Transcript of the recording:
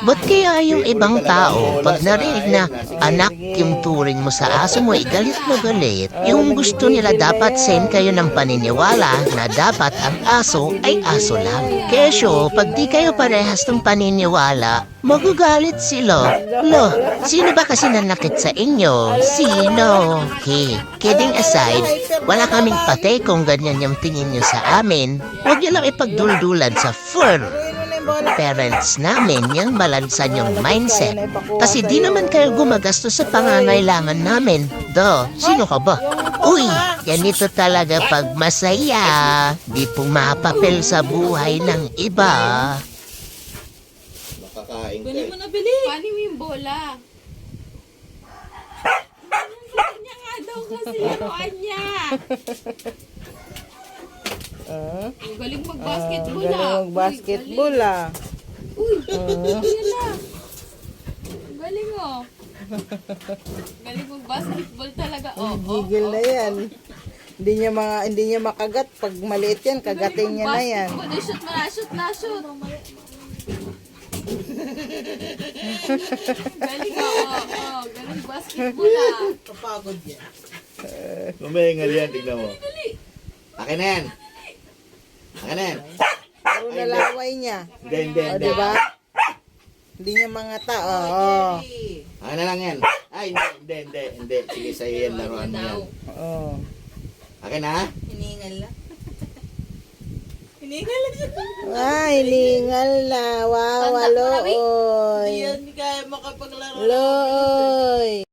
Ba't kaya yung ibang tao, pag narinig na anak yung turing mo sa aso mo, galit na galit, yung gusto nila dapat send kayo ng paniniwala na dapat ang aso ay aso lang. Kesyo, pag di kayo parehas ng paniniwala, magagalit sila. Lo, sino ba kasi nanakit sa inyo? Sino? Okay, kidding aside, wala kaming pate kung ganyan yung tingin nyo sa amin. Huwag nyo lang ipagduldulan sa fur parents namin yung balansan yung mindset. Kasi di naman kayo gumagastos sa pangangailangan namin. Sino ka ba? Uy, ganito talaga pag masaya. Di pumapapel sa buhay ng iba. Makakain ka Kunin eh. mo na, bili. Paano mo yung bola? Kanya nga daw kasi laruan niya. Ang galing mag-basketball Galing ah. mag-basketball ah. Uy, yun na. Ang galing oh. Galing mag-basketball talaga. Oh, Gigil na yan. Hindi niya makagat. Pag maliit yan, kagating niya na yan. Shoot mo na, shoot na, shoot. Galing oh. Galing basketball ah. Kapagod yan. Lumayangal yan, tignan mo. Akin na yan. Akin na yan. Puro nalaway niya. Hindi. O, diba? Hindi niya mga tao. Oh. Akin na lang yan. Ay, hindi. Sige, sa'yo yan, laruan mo yan. Oh. Akin na? Hiningal na. Hiningal na siya. Ay, lingal na. Wow, Tanda ko na, looy. Hindi yan kaya makapaglaro. Looy.